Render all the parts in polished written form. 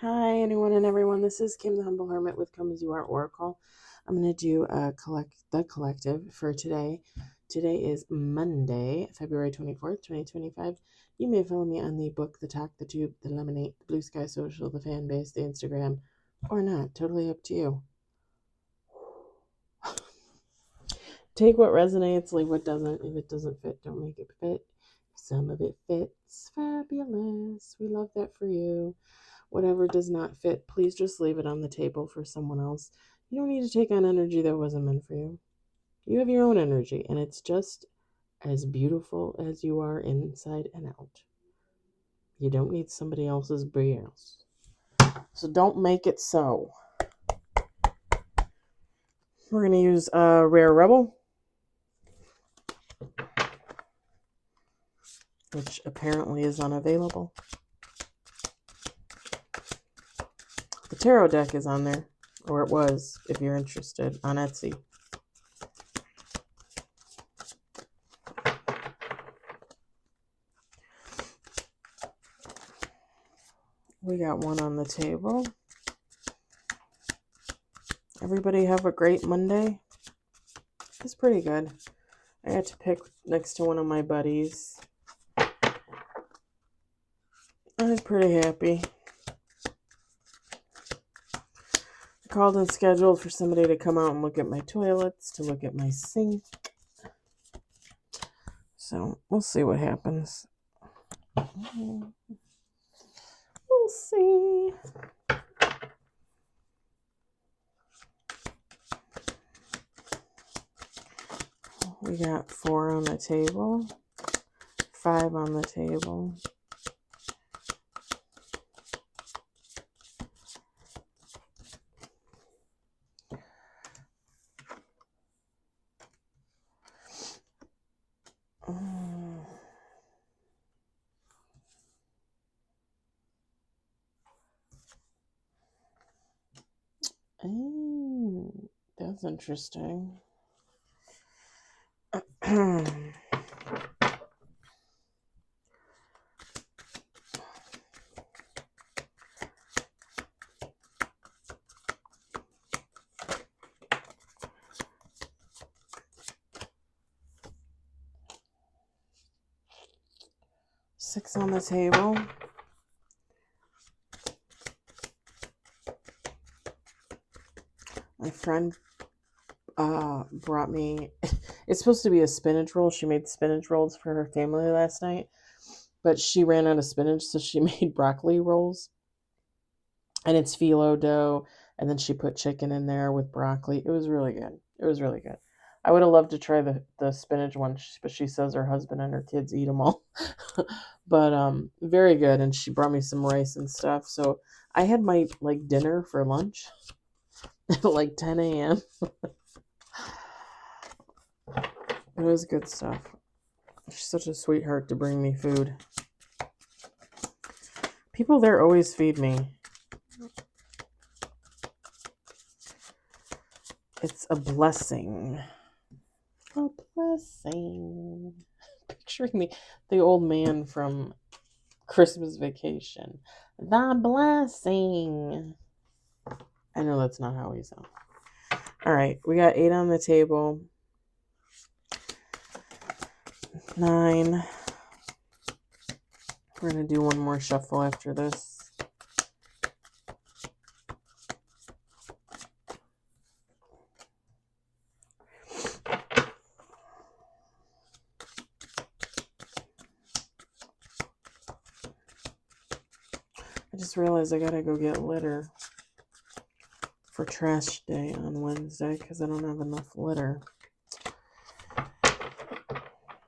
Hi, anyone and everyone. This is Kim the Humble Hermit with Come As You Are Oracle. I'm going to do the collective for today. Today is Monday, February 24th, 2025. You may follow me on the book, the talk, the tube, the lemonade, the blue sky social, the fan base, the Instagram, or not. Totally up to you. Take what resonates, leave what doesn't. If it doesn't fit, don't make it fit. If some of it fits, fabulous. We love that for you. Whatever does not fit, please just leave it on the table for someone else. You don't need to take on energy that wasn't meant for you. You have your own energy, and it's just as beautiful as you are inside and out. You don't need somebody else's BS. So don't make it so. We're going to use a Rare Rebel, which apparently is unavailable. The tarot deck is on there, or it was, if you're interested, on Etsy. We got one on the table. Everybody have a great Monday. It's pretty good. I got to pick next to one of my buddies. I was pretty happy. I called and scheduled for somebody to come out and look at my toilets, to look at my sink. So we'll see what happens. We'll see. We got 4 on the table, 5 on the table. That's interesting. 6 on the table. My friend brought me, it's supposed to be a spinach roll. She made spinach rolls for her family last night, but she ran out of spinach, so she made broccoli rolls. And it's phyllo dough, and then she put chicken in there with broccoli. It was really good. It was really good. I would have loved to try the spinach one, but she says her husband and her kids eat them all. But very good, and she brought me some rice and stuff. So I had my dinner for lunch at 10 a.m. It was good stuff. She's such a sweetheart to bring me food. People there always feed me. It's a blessing. A blessing. Picturing the old man from Christmas Vacation. The blessing. I know that's not how he sounds. All right, we got 8 on the table. 9. We're going to do one more shuffle after this. I just realized I got to go get litter for trash day on Wednesday because I don't have enough litter.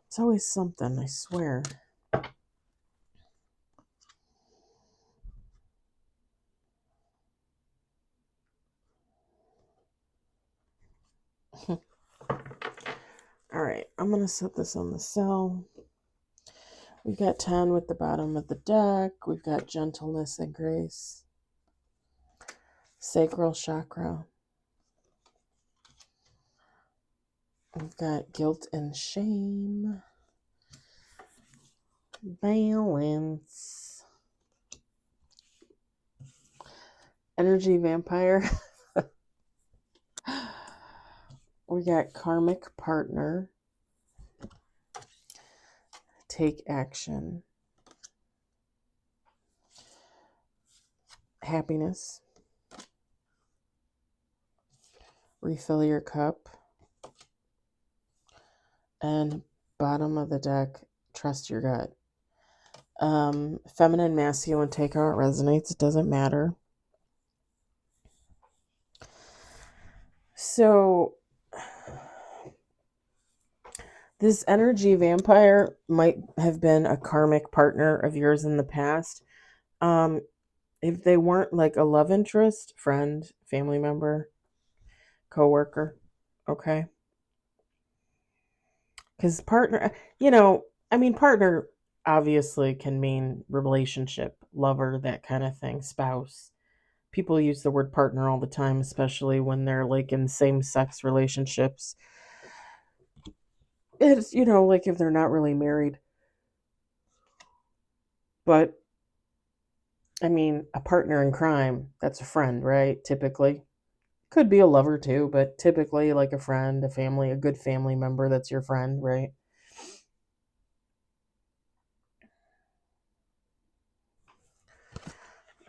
It's always something, I swear. All right, I'm going to set this on the cell. We've got 10 with the bottom of the deck. We've got gentleness and grace. Sacral chakra. We've got guilt and shame. Balance. Energy vampire. We got karmic partner. Take action. Happiness. Refill your cup. And bottom of the deck, trust your gut. Feminine, masculine, take how it resonates. It doesn't matter. So this energy vampire might have been a karmic partner of yours in the past. If they weren't like a love interest, friend, family member, coworker, okay? Because partner, partner obviously can mean relationship, lover, that kind of thing, spouse. People use the word partner all the time, especially when they're like in same sex relationships. It's, like if they're not really married. But, a partner in crime, that's a friend, right? Typically. Could be a lover too, but typically like a friend, a family, a good family member that's your friend, right?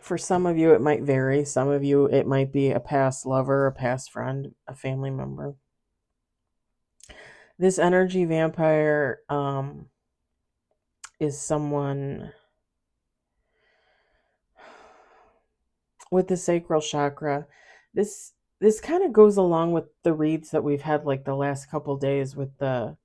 For some of you, it might vary. Some of you, it might be a past lover, a past friend, a family member. This energy vampire is someone with the sacral chakra. This kind of goes along with the reads that we've had like the last couple days with the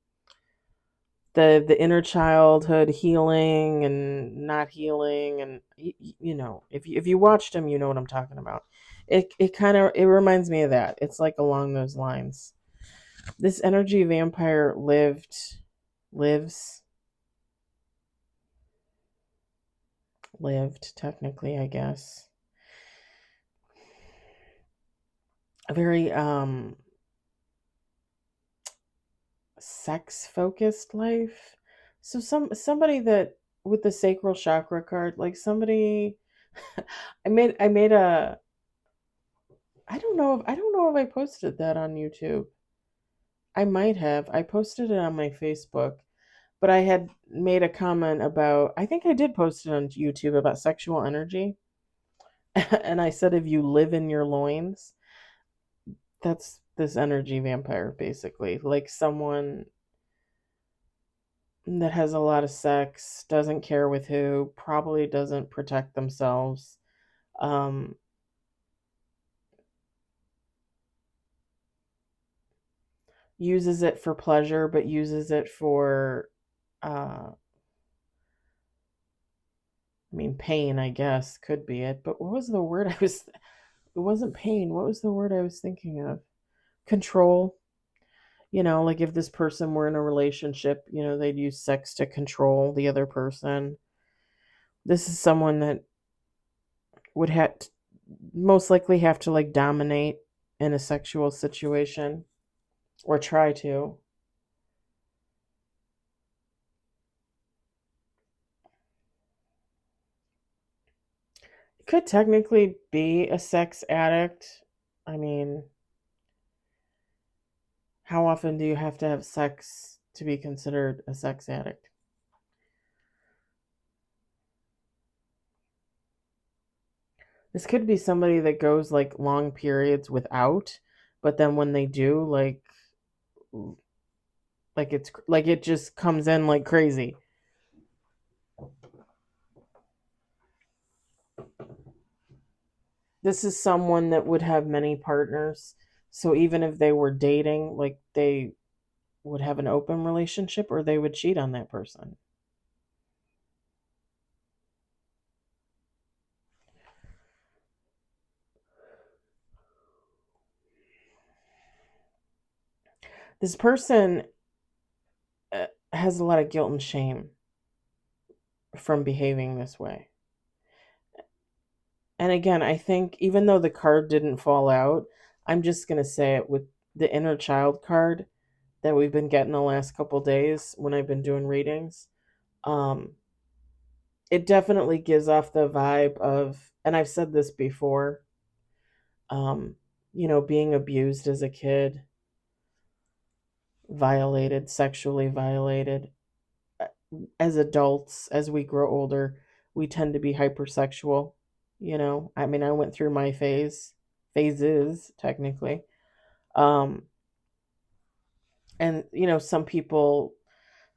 inner childhood healing and not healing, and if you watched them, you know what I'm talking about. It reminds me of that. It's like along those lines. This energy vampire lives lived technically, I guess, a very sex focused life. So somebody that with the sacral chakra card, like somebody I made a I don't know if I posted that on YouTube. I might have. I posted it on my Facebook, but I had made a comment about, I think I did post it on YouTube about sexual energy. And I said if you live in your loins, that's this energy vampire basically. Like someone that has a lot of sex, doesn't care with who, probably doesn't protect themselves. Um, Uses it for pleasure, but uses it for, uh, pain, I guess, could be it. But what was the word it wasn't pain. What was the word I was thinking of? Control. Like if this person were in a relationship, they'd use sex to control the other person. This is someone that would have most likely have to like dominate in a sexual situation or try to. It could technically be a sex addict. I mean, how often do you have to have sex to be considered a sex addict? This could be somebody that goes like long periods without, but then when they do, it's like it just comes in like crazy. This is someone that would have many partners. So even if they were dating, like they would have an open relationship or they would cheat on that person. This person has a lot of guilt and shame from behaving this way. And again, I think even though the card didn't fall out, I'm just going to say it with the inner child card that we've been getting the last couple days when I've been doing readings. Um, it definitely gives off the vibe of, and I've said this before, Being abused as a kid, violated, sexually violated. As adults, as we grow older, we tend to be hypersexual. I mean, I went through my phases, technically. Um, and, some people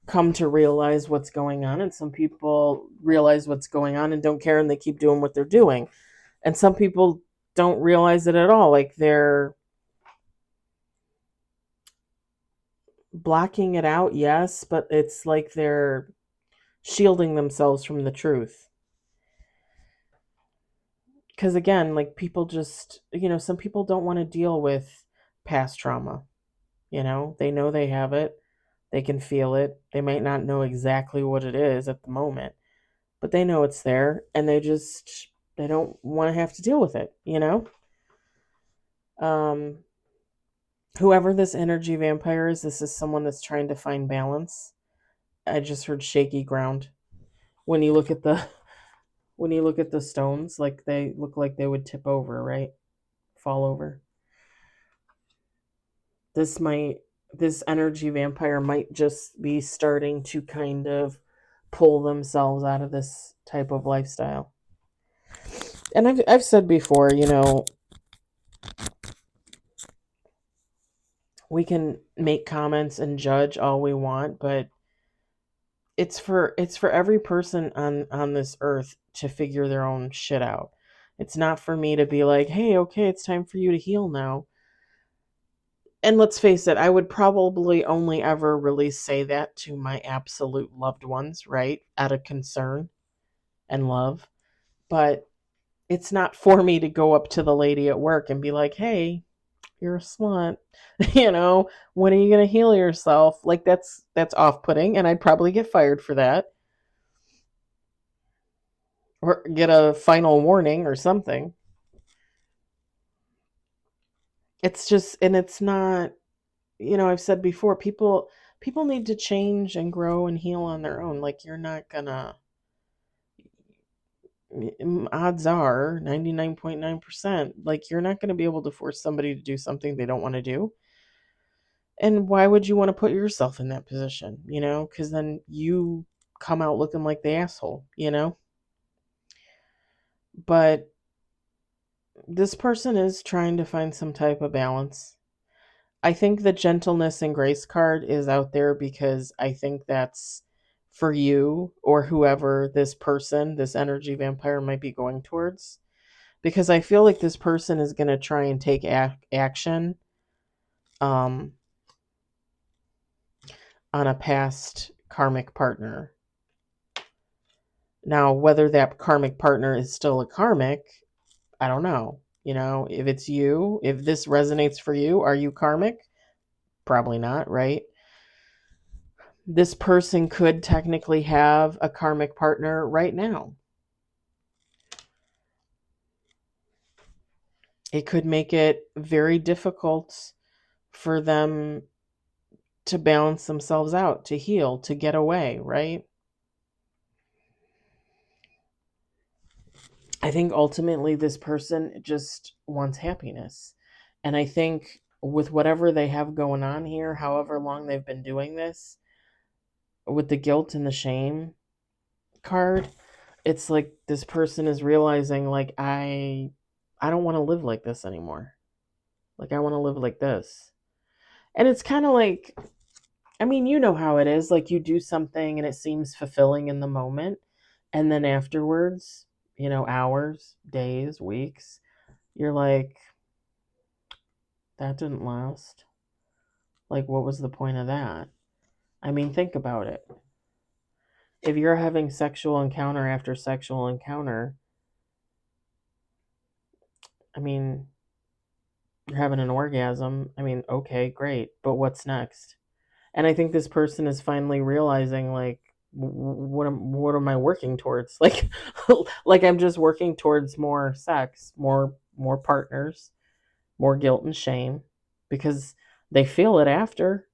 come to realize what's going on, and some people realize what's going on and don't care and they keep doing what they're doing. And some people don't realize it at all. Like they're blocking it out, yes, but it's like they're shielding themselves from the truth. Because again, like people just, some people don't want to deal with past trauma. They know they have it, they can feel it. They might not know exactly what it is at the moment, but they know it's there and they don't want to have to deal with it. Um, Whoever this energy vampire is, this is someone that's trying to find balance. I just heard shaky ground. When you look at the stones, like they look like they would tip over, right? Fall over. This energy vampire might just be starting to kind of pull themselves out of this type of lifestyle. And I've said before, we can make comments and judge all we want, but it's for every person on this earth to figure their own shit out. It's not for me to be like, hey, okay, it's time for you to heal now. And let's face it, I would probably only ever really say that to my absolute loved ones, right? Out of concern and love. But it's not for me to go up to the lady at work and be like, hey, you're a slut. When are you going to heal yourself? Like that's off-putting, and I'd probably get fired for that or get a final warning or something. It's just, and it's not, I've said before, people need to change and grow and heal on their own. Like you're not gonna, odds are 99.9%, like you're not going to be able to force somebody to do something they don't want to do. And why would you want to put yourself in that position? Because then you come out looking like the asshole. But this person is trying to find some type of balance. I think the gentleness and grace card is out there because I think that's for you or whoever this energy vampire might be going towards. Because I feel like this person is going to try and take action on a past karmic partner. Now, whether that karmic partner is still a karmic, I don't know. If it's you, if this resonates for you, are you karmic? Probably not, right? This person could technically have a karmic partner right now. It could make it very difficult for them to balance themselves out, to heal, to get away, right? I think ultimately this person just wants happiness. And I think with whatever they have going on here, however long they've been doing this, with the guilt and the shame card, it's like this person is realizing like I don't want to live like this anymore. Like I want to live like this. And it's kind of like, I mean, you know how it is. Like you do something and it seems fulfilling in the moment. And then afterwards, hours, days, weeks, you're like, that didn't last. Like, what was the point of that? I mean, think about it. If you're having sexual encounter after sexual encounter, I mean, you're having an orgasm. I mean, okay, great. But what's next? And I think this person is finally realizing, like, what am I working towards? Like, like I'm just working towards more sex, more partners, more guilt and shame, because they feel it after.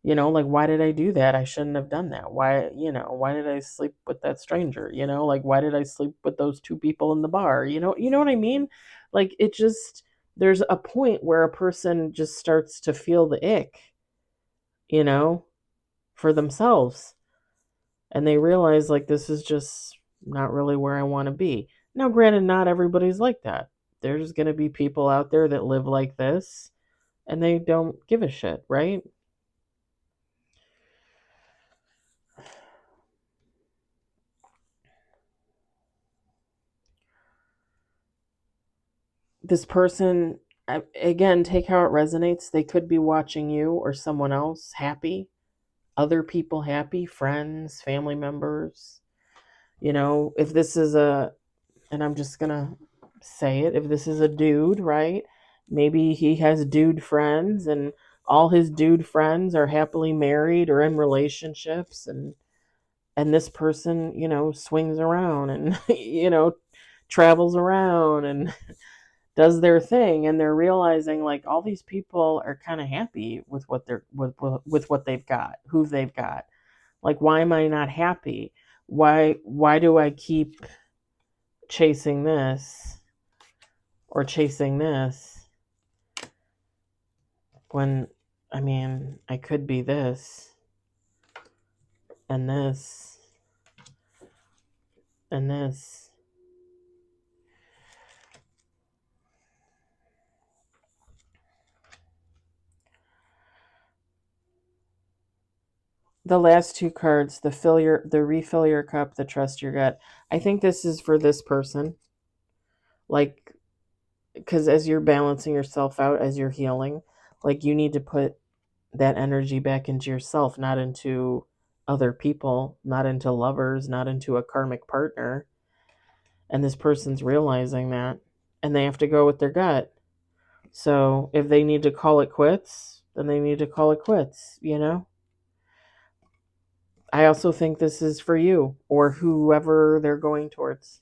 Like, why did I do that? I shouldn't have done that. Why did I sleep with that stranger? Like, why did I sleep with those two people in the bar? You know what I mean? Like, it just, there's a point where a person just starts to feel the ick, you know, for themselves. And they realize, like, this is just not really where I want to be. Now, granted, not everybody's like that. There's going to be people out there that live like this and they don't give a shit, right? This person, again, take how it resonates. They could be watching you or someone else happy, other people happy, friends, family members. If this is and I'm just gonna say it, if this is a dude, right? Maybe he has dude friends and all his dude friends are happily married or in relationships, and this person, swings around and travels around and does their thing, and they're realizing, like, all these people are kind of happy with what they're with what they've got, who they've got. Like, why am I not happy? Why do I keep chasing this or chasing this when, I mean, I could be this and this and this. The last two cards, the refill your cup, the trust your gut. I think this is for this person. Like, because as you're balancing yourself out, as you're healing, like, you need to put that energy back into yourself, not into other people, not into lovers, not into a karmic partner. And this person's realizing that, and they have to go with their gut. So if they need to call it quits, then they need to call it quits. I also think this is for you or whoever they're going towards.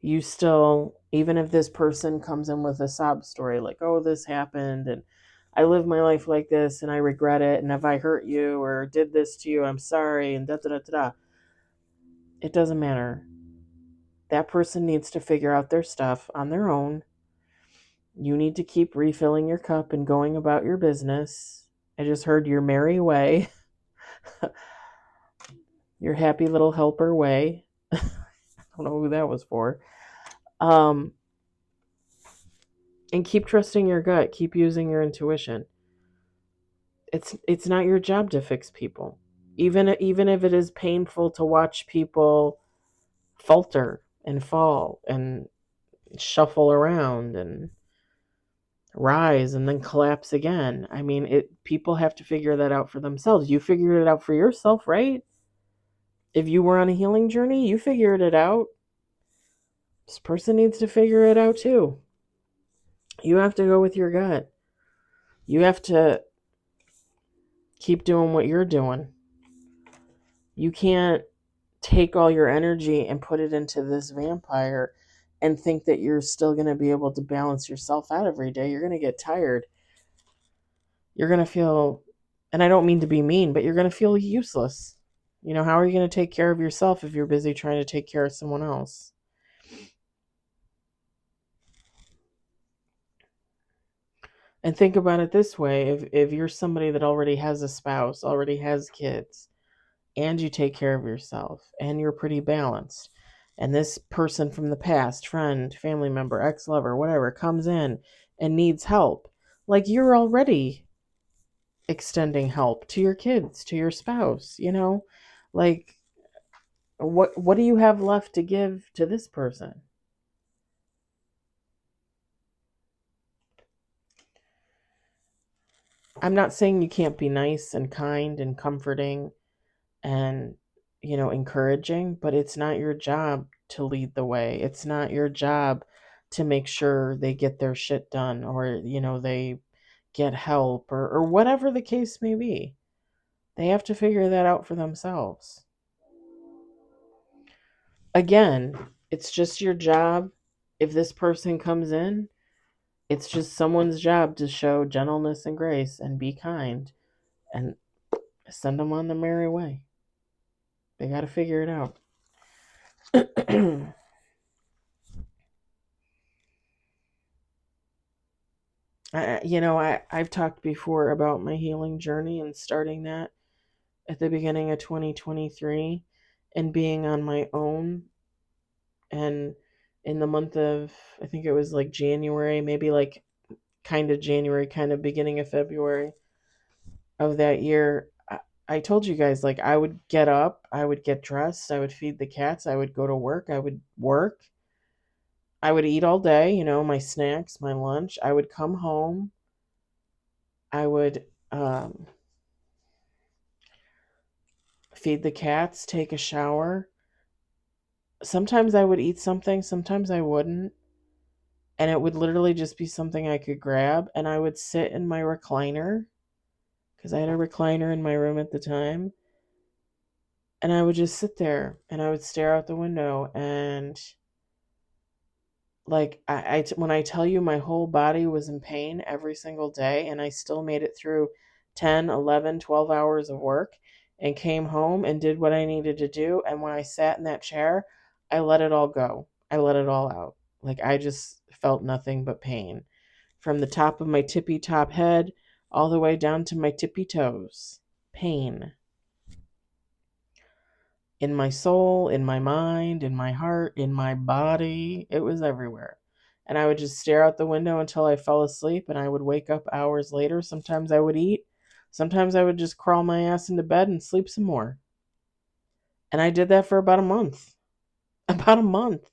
You still, even if this person comes in with a sob story, like, oh, this happened and I live my life like this and I regret it, and if I hurt you or did this to you, I'm sorry, and da da da da da. It doesn't matter. That person needs to figure out their stuff on their own. You need to keep refilling your cup and going about your business. I just heard your merry way, your happy little helper way. I don't know who that was for. Um, and keep trusting your gut. Keep using your intuition. It's not your job to fix people, even if it is painful to watch people falter and fall and shuffle around and rise and then collapse again. I mean, people have to figure that out for themselves. You figured it out for yourself, right? If you were on a healing journey, you figured it out. This person needs to figure it out too. You have to go with your gut. You have to keep doing what you're doing. You can't take all your energy and put it into this vampire and think that you're still going to be able to balance yourself out every day. You're going to get tired. You're going to feel, and I don't mean to be mean, but you're going to feel useless. How are you going to take care of yourself if you're busy trying to take care of someone else? And think about it this way. If you're somebody that already has a spouse, already has kids, and you take care of yourself, and you're pretty balanced, and this person from the past, friend, family member, ex-lover, whatever, comes in and needs help, like, you're already extending help to your kids, to your spouse. Like, what do you have left to give to this person? I'm not saying you can't be nice and kind and comforting and encouraging, but it's not your job to lead the way. It's not your job to make sure they get their shit done, or they get help, or whatever the case may be. They have to figure that out for themselves. Again, it's just your job. If this person comes in It's just someone's job to show gentleness and grace and be kind and send them on the merry way. They got to figure it out. I've talked before about my healing journey and starting that at the beginning of 2023 and being on my own. And in the month of, I think it was like January, maybe like kind of January, kind of beginning of February of that year, I told you guys, like, I would get up, I would get dressed, I would feed the cats, I would go to work, I would work, I would eat all day, my snacks, my lunch. I would come home, I would feed the cats, take a shower. Sometimes I would eat something, sometimes I wouldn't. And it would literally just be something I could grab. And I would sit in my recliner, because I had a recliner in my room at the time. And I would just sit there and I would stare out the window. And like, when I tell you my whole body was in pain every single day, and I still made it through 10, 11, 12 hours of work and came home and did what I needed to do. And when I sat in that chair, I let it all go. I let it all out. Like, I just felt nothing but pain from the top of my tippy top head all the way down to my tippy toes. Pain. In my soul, in my mind, in my heart, in my body. It was everywhere. And I would just stare out the window until I fell asleep, and I would wake up hours later. Sometimes I would eat. Sometimes I would just crawl my ass into bed and sleep some more. And I did that for about a month. About a month.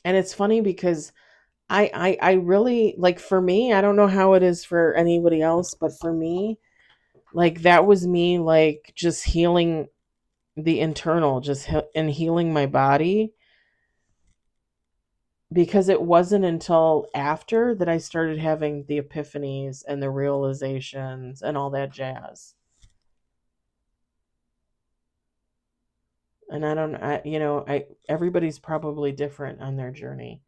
And it's funny because I really, like, for me, I don't know how it is for anybody else, but for me, like, that was me, like, just healing the internal, and healing my body, because it wasn't until after that I started having the epiphanies and the realizations and all that jazz. And I don't, everybody's probably different on their journey,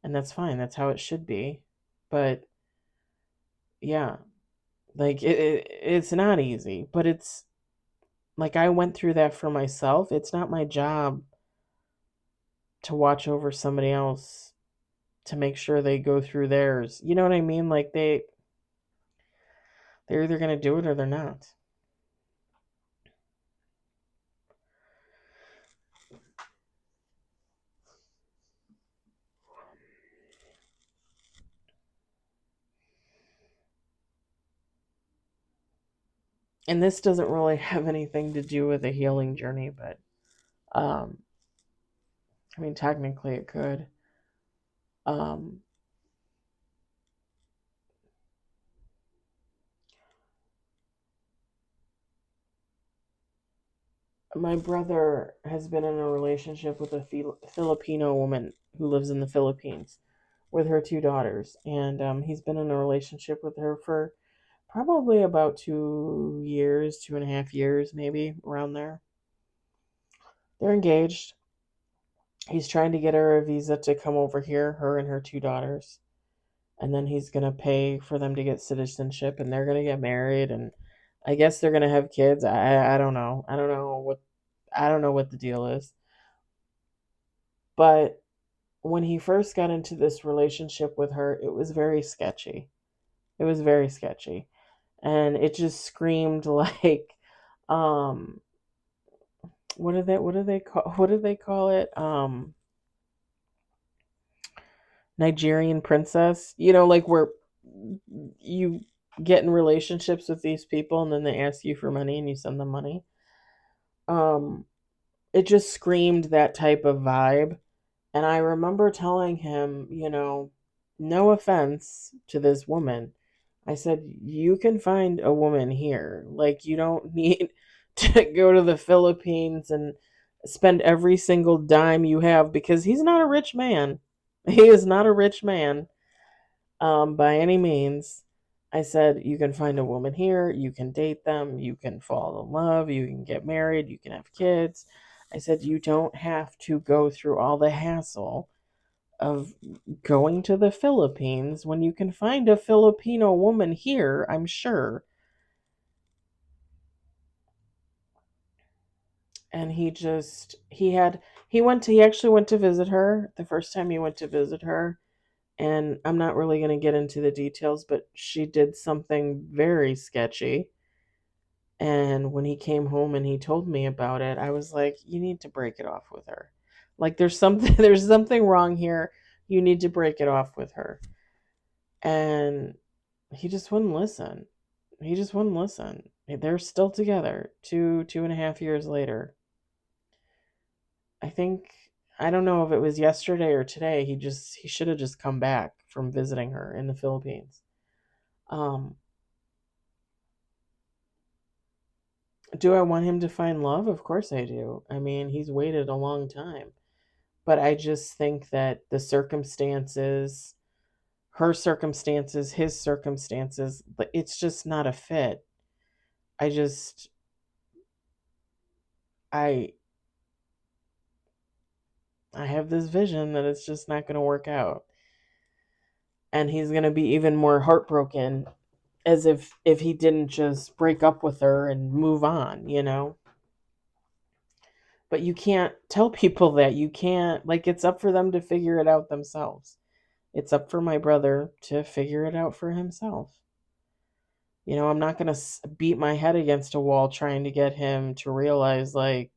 and that's fine. That's how it should be. But yeah, like, it's not easy, but it's like, I went through that for myself. It's not my job to watch over somebody else to make sure they go through theirs. You know what I mean? Like, they're either going to do it or they're not. And this doesn't really have anything to do with a healing journey, but um I mean, technically it could. um my brother has been in a relationship with a Filipino woman who lives in the Philippines with her two daughters, and he's been in a relationship with her for probably about 2 years, 2.5 years, maybe around there. They're engaged. He's trying to get her a visa to come over here, her and her two daughters, and then he's going to pay for them to get citizenship, and they're going to get married, and I guess they're going to have kids. I don't know. I don't know what the deal is. But when he first got into this relationship with her, it was very sketchy. It was very sketchy. And it just screamed like, um what do they call it? Nigerian princess. Like, where you get in relationships with these people and then they ask you for money and you send them money. Um, it just screamed that type of vibe. And I remember telling him, no offense to this woman. I said, you can find a woman here. Like, you don't need to go to the Philippines and spend every single dime you have, because he's not a rich man. He is not a rich man, by any means. I said, you can find a woman here, you can date them, you can fall in love, you can get married, you can have kids. I said, you don't have to go through all the hassle of going to the Philippines when you can find a Filipino woman here, I'm sure. And he actually went to visit her the first time he went to visit her. And I'm not really going to get into the details, but she did something very sketchy. And when he came home and he told me about it, I was like, you need to break it off with her. Like there's something there's something wrong here. You need to break it off with her. And he just wouldn't listen. He just wouldn't listen. They're still together 2.5 years later. I think, I don't know if it was yesterday or today. He should have just come back from visiting her in the Philippines. Um, do I want him to find love? Of course I do. I mean, he's waited a long time. But I just think that the circumstances, her circumstances, his circumstances, but it's just not a fit. I just I I have this vision that it's just not going to work out. And he's going to be even more heartbroken, as if he didn't just break up with her and move on. But you can't tell people that. You can't, like, it's up for them to figure it out themselves. It's up for my brother to figure it out for himself. I'm not going to beat my head against a wall trying to get him to realize, like,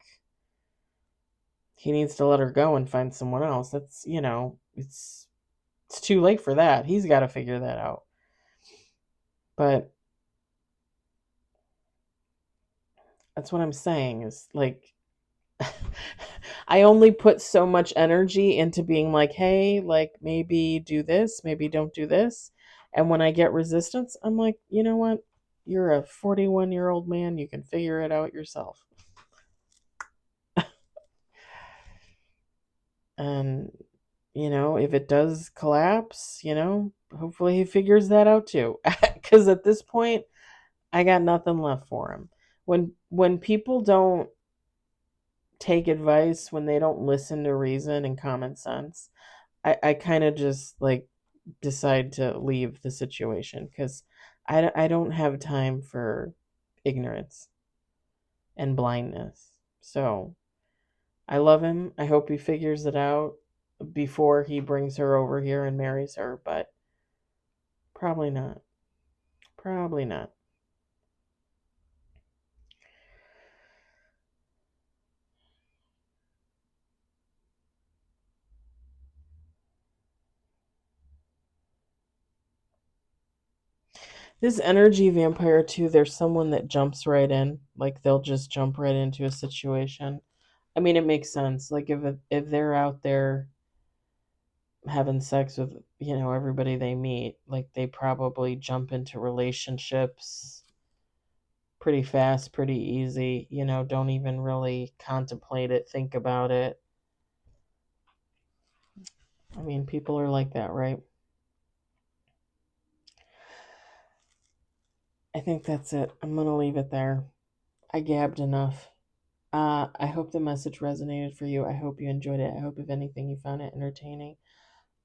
he needs to let her go and find someone else. It's too late for that. He's got to figure that out. But that's what I'm saying is, like, I only put so much energy into being like, hey, like, maybe do this, maybe don't do this. And when I get resistance, I'm like, you know what? You're a 41-year-old man. You can figure it out yourself. And, if it does collapse, hopefully he figures that out too. Because at this point, I got nothing left for him. When people don't take advice, when they don't listen to reason and common sense, I kind of just like decide to leave the situation because I don't have time for ignorance and blindness. So I love him. I hope he figures it out before he brings her over here and marries her, but probably not. Probably not. This energy vampire too, there's someone that jumps right in. Like they'll just jump right into a situation. I mean, it makes sense. Like if they're out there having sex with, everybody they meet, like they probably jump into relationships pretty fast, pretty easy, don't even really contemplate it, think about it. I mean, people are like that, right? I think that's it. I'm going to leave it there. I gabbed enough. I hope the message resonated for you. I hope you enjoyed it. I hope, if anything, you found it entertaining.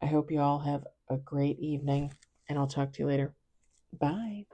I hope you all have a great evening, and I'll talk to you later. Bye.